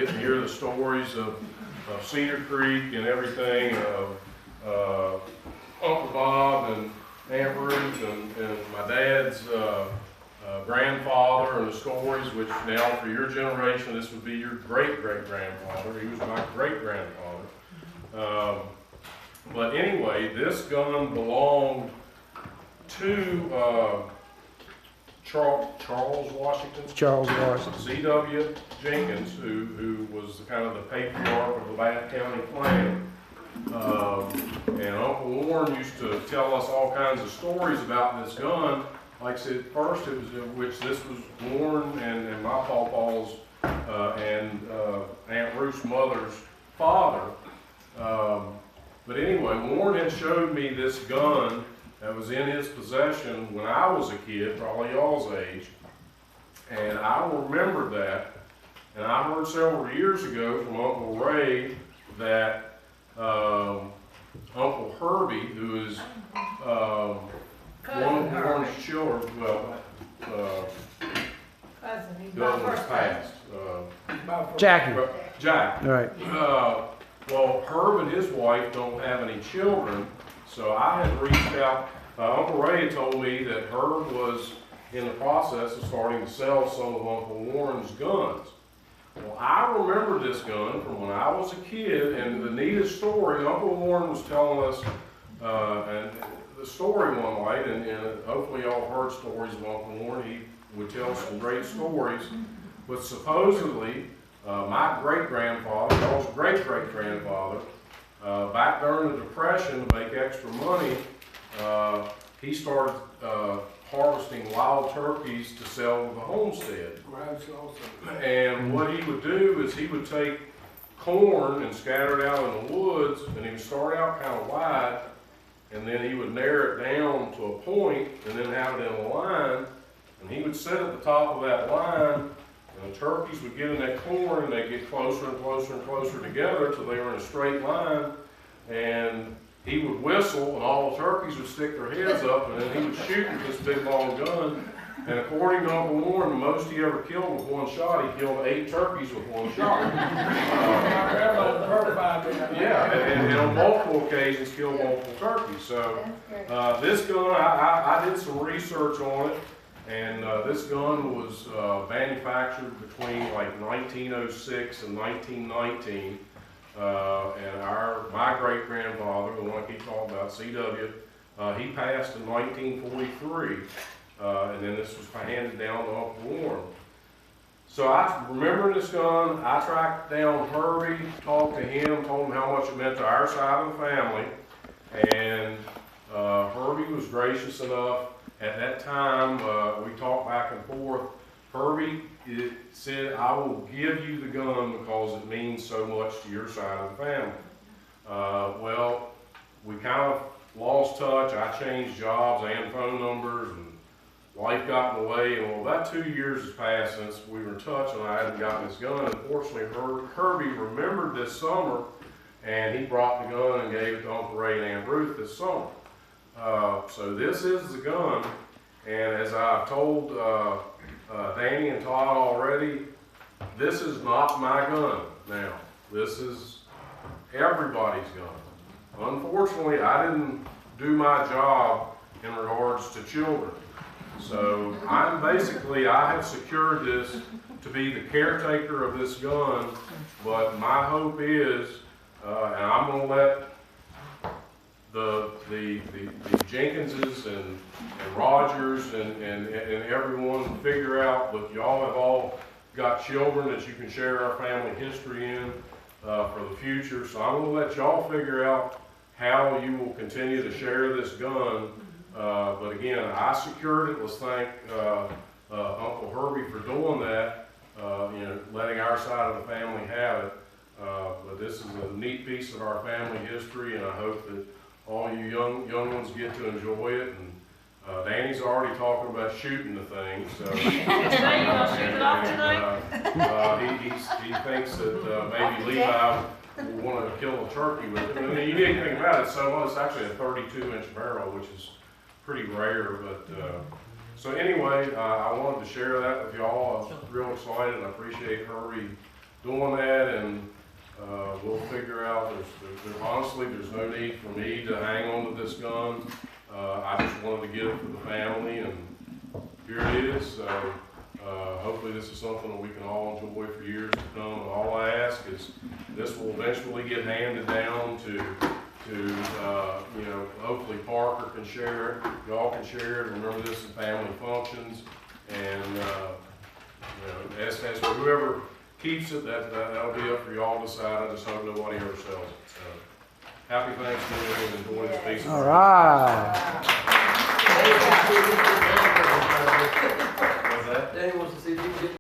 get to hear the stories of Cedar Creek and everything, of Uncle Bob and Aunt Ruth and my dad's grandfather, and the stories which now for your generation, this would be your great-great-grandfather. He was my great-grandfather. But anyway, this gun belonged to Charles Washington? Charles Washington. C.W. Jenkins, who was the kind of the patriarch of the Bath County clan. And Uncle Warren used to tell us all kinds of stories about this gun. Like I said, first it was which this was Warren and my pawpaw's and Aunt Ruth's mother's father. But anyway, Warren had showed me this gun that was in his possession when I was a kid, probably y'all's age. And I remembered that. And I heard several years ago from Uncle Ray that Uncle Herbie, who is one of Warren's children, was passed. Jackie. Jack. All right. Well, Herb and his wife don't have any children, so I had reached out. Uncle Ray had told me that Herb was in the process of starting to sell some of Uncle Warren's guns. Well, I remember this gun from when I was a kid, and the neatest story, Uncle Warren was telling us, and the story one night, and hopefully y'all heard stories of Uncle Warren. He would tell some great stories, but supposedly, my great-grandfather, y'all's great-great-grandfather, back during the Depression to make extra money, he started harvesting wild turkeys to sell to the homestead. And what he would do is he would take corn and scatter it out in the woods, and he would start out kind of wide, and then he would narrow it down to a point, and then have it in a line, and he would sit at the top of that line. And the turkeys would get in that corn, and they'd get closer and closer and closer together till they were in a straight line. And he would whistle, and all the turkeys would stick their heads up, and then he would shoot with this big long gun. And according to Uncle Warren, the most he ever killed with one shot, he killed 8 turkeys with one shot. Yeah, and on multiple occasions killed multiple turkeys. So this gun, I did some research on it. And this gun was manufactured between like 1906 and 1919. And my great-grandfather, the one I keep talking about, C.W., he passed in 1943. And then this was handed down to Uncle Warren. So I remember this gun. I tracked down Herbie, talked to him, told him how much it meant to our side of the family. And Herbie was gracious enough. At that time, we talked back and forth. Herbie said, I will give you the gun because it means so much to your side of the family. Well, we kind of lost touch. I changed jobs and phone numbers, and life got in the way. And well, about 2 years has passed since we were in touch, and I hadn't gotten this gun. Unfortunately, Herbie remembered this summer, and he brought the gun and gave it to Uncle Ray and Aunt Ruth this summer. So this is the gun, and as I've told Danny and Todd already, this is not my gun now. This is everybody's gun. Unfortunately, I didn't do my job in regards to children. So I have secured this to be the caretaker of this gun, but my hope is, and I'm going to let the Jenkinses and Rogers and everyone figure out, but y'all have all got children that you can share our family history in for the future. So I'm going to let y'all figure out how you will continue to share this gun. But again, I secured it. Let's thank Uncle Herbie for doing that, letting our side of the family have it. But this is a neat piece of our family history, and I hope that all you young ones get to enjoy it. And Danny's already talking about shooting the thing, so he thinks that maybe Levi will want to kill a turkey with it. And the unique thing about it, it's actually a 32-inch barrel, which is pretty rare. But so anyway, I wanted to share that with y'all. I was real excited. I appreciate Herbie doing that, and we'll figure out, honestly, there's no need for me to hang on to this gun. I just wanted to get it for the family, and here it is. So hopefully this is something that we can all enjoy for years to come. And all I ask is this will eventually get handed down to you know, hopefully Parker can share it, y'all can share it. Remember, this is family functions, and you know, as for whoever keeps it, that'll be up for y'all to decide. I just hope nobody ever sells it. So, happy Thanksgiving and enjoy this piece. All right. What's that? Danny wants to see if you can get